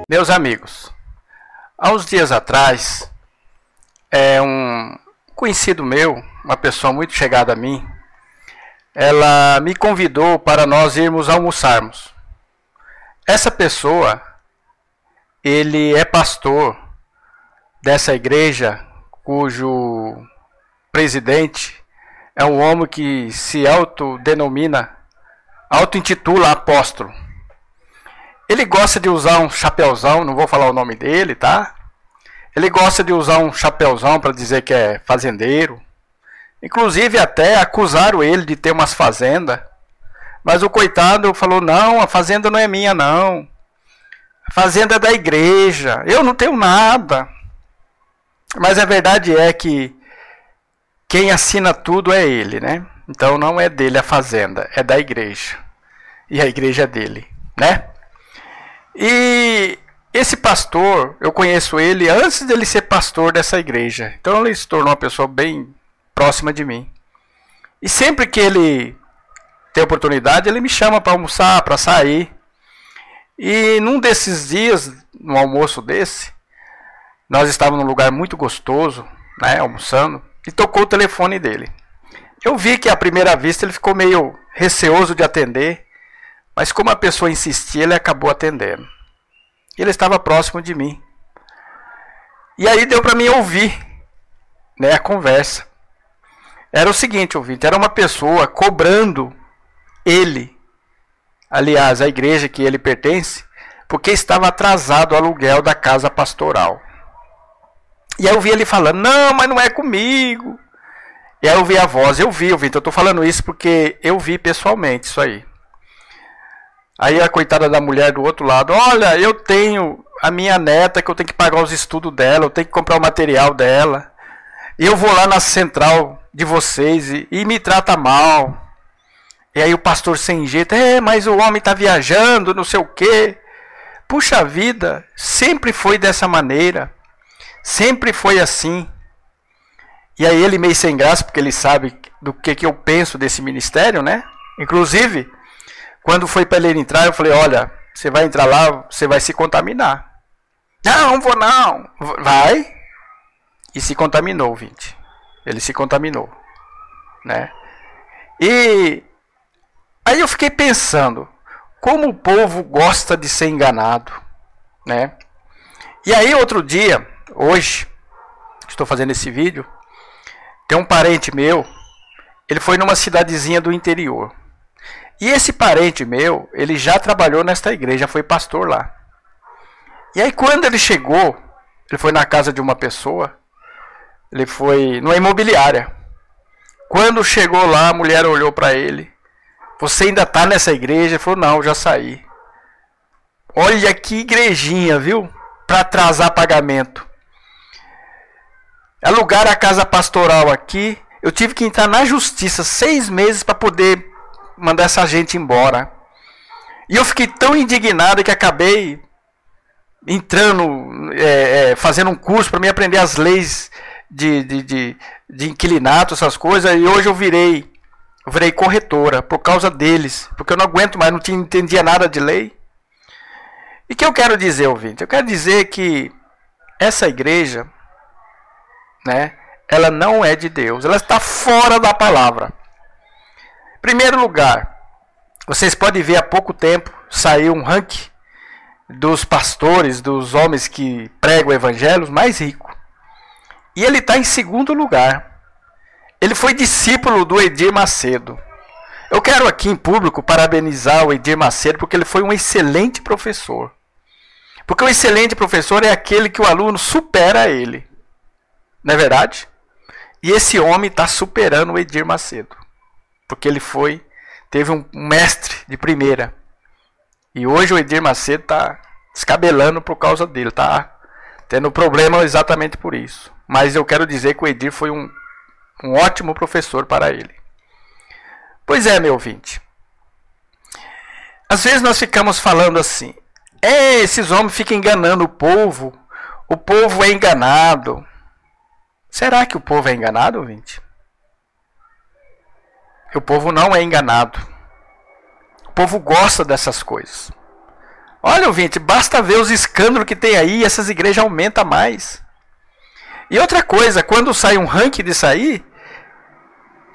Meus amigos, há uns dias atrás, um conhecido meu, uma pessoa muito chegada a mim, ela me convidou para nós irmos almoçarmos. Essa pessoa, ele é pastor dessa igreja, cujo presidente é um homem que se auto-intitula apóstolo. Ele gosta de usar um chapéuzão, não vou falar o nome dele, tá? Ele gosta de usar um chapéuzão para dizer que é fazendeiro. Inclusive até acusaram ele de ter umas fazendas. Mas o coitado falou, não, a fazenda não é minha não. A fazenda é da igreja, eu não tenho nada. Mas a verdade é que quem assina tudo é ele, né? Então não é dele a fazenda, é da igreja. E a igreja é dele, né? E esse pastor, eu conheço ele antes dele ser pastor dessa igreja. Então ele se tornou uma pessoa bem próxima de mim. E sempre que ele tem oportunidade, ele me chama para almoçar, para sair. E num desses dias, no almoço desse, nós estávamos num lugar muito gostoso, né, almoçando, e tocou o telefone dele. Eu vi que à primeira vista ele ficou meio receoso de atender, mas como a pessoa insistia, ele acabou atendendo. Ele estava próximo de mim. E aí deu para mim ouvir, né, a conversa. Era o seguinte, ouvinte, era uma pessoa cobrando ele, aliás, a igreja que ele pertence, porque estava atrasado o aluguel da casa pastoral. E aí eu vi ele falando, não, mas não é comigo. E aí eu vi a voz, eu estou falando isso porque eu vi pessoalmente isso aí. Aí a coitada da mulher do outro lado, olha, eu tenho a minha neta que eu tenho que pagar os estudos dela, eu tenho que comprar o material dela. E eu vou lá na central de vocês e me trata mal. E aí o pastor sem jeito, mas o homem está viajando, não sei o quê. Puxa vida, sempre foi dessa maneira. Sempre foi assim. E aí ele meio sem graça, porque ele sabe do que eu penso desse ministério, né? Inclusive, quando foi para ele entrar, eu falei, olha, você vai entrar lá, você vai se contaminar. Não vou não. Vai. E se contaminou, ouvinte. Ele se contaminou, né? E aí eu fiquei pensando, como o povo gosta de ser enganado, né? E aí outro dia, hoje, estou fazendo esse vídeo, tem um parente meu, ele foi numa cidadezinha do interior. E esse parente meu, ele já trabalhou nesta igreja, foi pastor lá. E aí quando ele chegou, ele foi na casa de uma pessoa, ele foi numa imobiliária. Quando chegou lá, a mulher olhou para ele, você ainda está nessa igreja? Ele falou, não, já saí. Olha que igrejinha, viu? Para atrasar pagamento. Alugaram a casa pastoral aqui, eu tive que entrar na justiça 6 meses para poder mandar essa gente embora. E eu fiquei tão indignado que acabei entrando, fazendo um curso para me aprender as leis de inquilinato, essas coisas. E hoje eu virei corretora por causa deles, porque eu não aguento mais, não entendia nada de lei. E o que eu quero dizer, ouvinte? Eu quero dizer que essa igreja, né, ela não é de Deus, ela está fora da palavra. Em primeiro lugar, vocês podem ver há pouco tempo saiu um ranking dos pastores, dos homens que pregam o evangelho mais rico. E ele está em segundo lugar. Ele foi discípulo do Edir Macedo. Eu quero aqui em público parabenizar o Edir Macedo porque ele foi um excelente professor. Porque o excelente professor é aquele que o aluno supera ele. Não é verdade? E esse homem está superando o Edir Macedo. Porque ele teve um mestre de primeira. E hoje o Edir Macedo está descabelando por causa dele. Está tendo problema exatamente por isso. Mas eu quero dizer que o Edir foi um ótimo professor para ele. Pois é, meu ouvinte. Às vezes nós ficamos falando assim. Esses homens ficam enganando o povo. O povo é enganado. Será que o povo é enganado, ouvinte? O povo não é enganado. O povo gosta dessas coisas. Olha, ouvinte, basta ver os escândalos que tem aí e essas igrejas aumentam mais. E outra coisa, quando sai um ranking disso aí,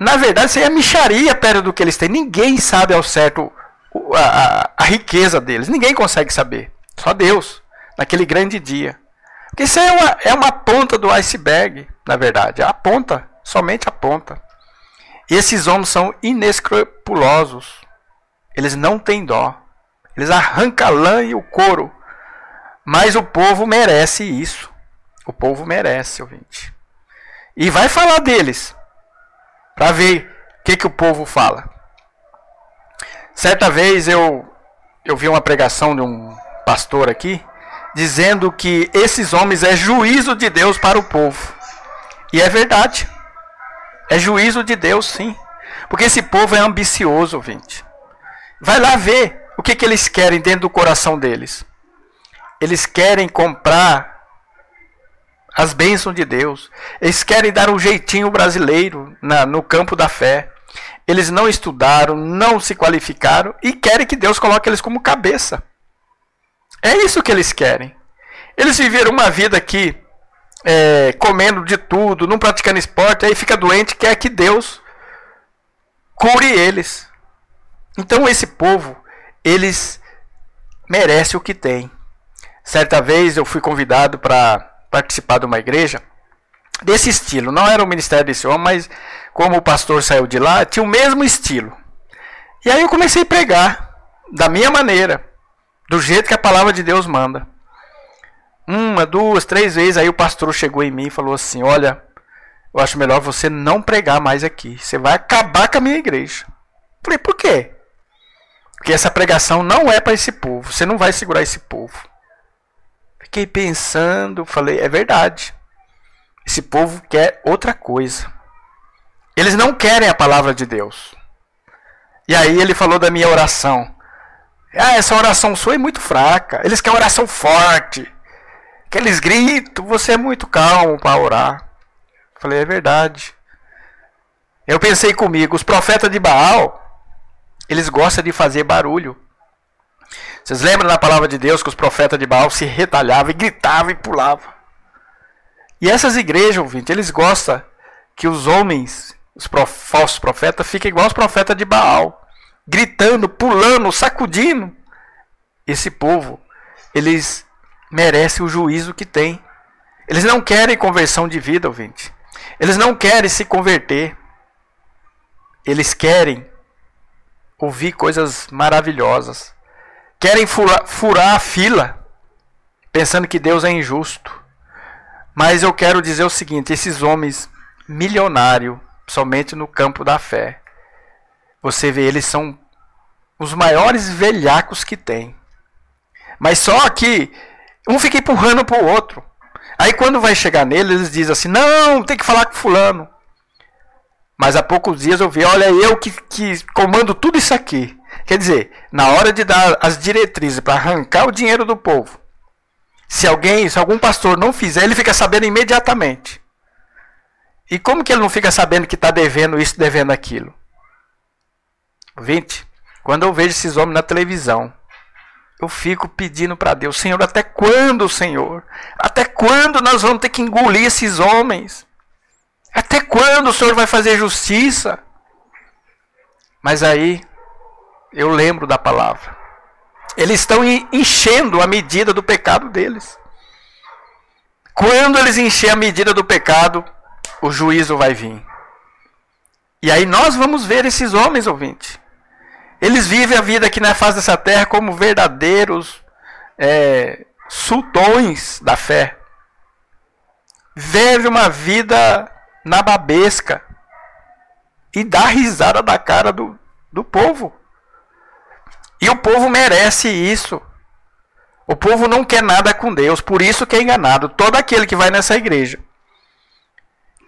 na verdade isso aí é mixaria perto do que eles têm. Ninguém sabe ao certo a riqueza deles. Ninguém consegue saber. Só Deus, naquele grande dia. Porque isso é uma ponta do iceberg, na verdade. A ponta, somente a ponta. E esses homens são inescrupulosos. Eles não têm dó. Eles arrancam a lã e o couro. Mas o povo merece isso. O povo merece, ouvinte. E vai falar deles. Para ver o que o povo fala. Certa vez eu vi uma pregação de um pastor aqui, dizendo que esses homens é juízo de Deus para o povo. E é verdade. É juízo de Deus, sim. Porque esse povo é ambicioso, ouvinte. Vai lá ver o que eles querem dentro do coração deles. Eles querem comprar as bênçãos de Deus. Eles querem dar um jeitinho brasileiro no campo da fé. Eles não estudaram, não se qualificaram e querem que Deus coloque eles como cabeça. É isso que eles querem. Eles viveram uma vida aqui comendo de tudo, não praticando esporte, aí fica doente, quer que Deus cure eles. Então esse povo, eles merecem o que tem. Certa vez eu fui convidado para participar de uma igreja desse estilo. Não era o ministério desse homem, mas como o pastor saiu de lá, tinha o mesmo estilo. E aí eu comecei a pregar da minha maneira, do jeito que a palavra de Deus manda. 1, 2, 3 vezes, aí o pastor chegou em mim e falou assim: olha, eu acho melhor você não pregar mais aqui. Você vai acabar com a minha igreja. Falei, por quê? Porque essa pregação não é para esse povo. Você não vai segurar esse povo. Fiquei pensando, falei, é verdade. Esse povo quer outra coisa. Eles não querem a palavra de Deus. E aí ele falou da minha oração. Essa oração sua é muito fraca. Eles querem oração forte. Aqueles gritos, você é muito calmo para orar. Falei, é verdade. Eu pensei comigo, os profetas de Baal, eles gostam de fazer barulho. Vocês lembram na palavra de Deus que os profetas de Baal se retalhavam e gritavam e pulavam? E essas igrejas, ouvinte, eles gostam que os homens, os falsos profetas, fiquem igual os profetas de Baal. Gritando, pulando, sacudindo. Esse povo, eles merecem o juízo que tem. Eles não querem conversão de vida, ouvinte. Eles não querem se converter. Eles querem ouvir coisas maravilhosas. Querem furar a fila, pensando que Deus é injusto. Mas eu quero dizer o seguinte, esses homens milionários, somente no campo da fé, você vê, eles são os maiores velhacos que tem. Mas só que um fica empurrando para o outro. Aí quando vai chegar nele, eles dizem assim, não, tem que falar com fulano. Mas há poucos dias eu vi, olha, eu que comando tudo isso aqui. Quer dizer, na hora de dar as diretrizes para arrancar o dinheiro do povo, se algum pastor não fizer, ele fica sabendo imediatamente. E como que ele não fica sabendo que está devendo isso, devendo aquilo? Gente, quando eu vejo esses homens na televisão, eu fico pedindo para Deus, Senhor, até quando, Senhor? Até quando nós vamos ter que engolir esses homens? Até quando o Senhor vai fazer justiça? Mas aí, eu lembro da palavra. Eles estão enchendo a medida do pecado deles. Quando eles encherem a medida do pecado, o juízo vai vir. E aí nós vamos ver esses homens, ouvinte. Eles vivem a vida aqui na face dessa terra como verdadeiros sultões da fé. Vivem uma vida nababesca. E dá risada da cara do povo. E o povo merece isso. O povo não quer nada com Deus, por isso que é enganado. Todo aquele que vai nessa igreja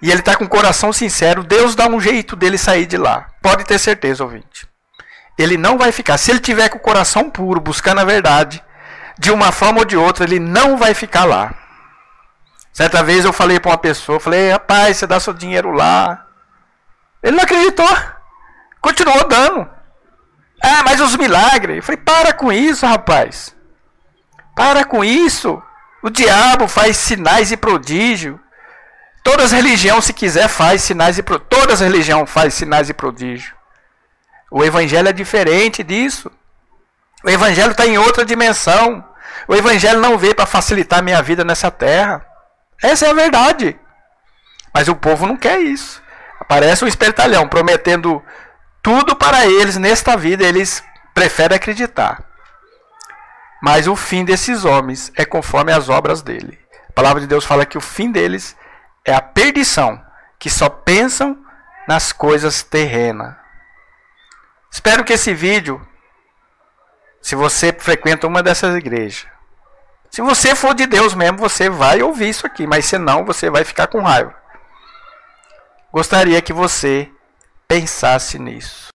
e ele está com o coração sincero, Deus dá um jeito dele sair de lá. Pode ter certeza, ouvinte. Ele não vai ficar. Se ele tiver com o coração puro, buscando a verdade, de uma forma ou de outra, ele não vai ficar lá. Certa vez eu falei para uma pessoa, falei, rapaz, você dá seu dinheiro lá. Ele não acreditou. Continuou dando. Ah, mas os milagres. Eu falei, para com isso, rapaz. Para com isso. O diabo faz sinais e prodígios. Todas as religiões, se quiser, faz sinais e prodígios. Todas as religiões fazem sinais e prodígios. O evangelho é diferente disso. O evangelho está em outra dimensão. O evangelho não veio para facilitar a minha vida nessa terra. Essa é a verdade. Mas o povo não quer isso. Aparece um espertalhão prometendo tudo para eles nesta vida. Eles preferem acreditar. Mas o fim desses homens é conforme as obras dele. A palavra de Deus fala que o fim deles é a perdição, que só pensam nas coisas terrenas. Espero que esse vídeo, se você frequenta uma dessas igrejas, se você for de Deus mesmo, você vai ouvir isso aqui, mas se não, você vai ficar com raiva. Gostaria que você pensasse nisso.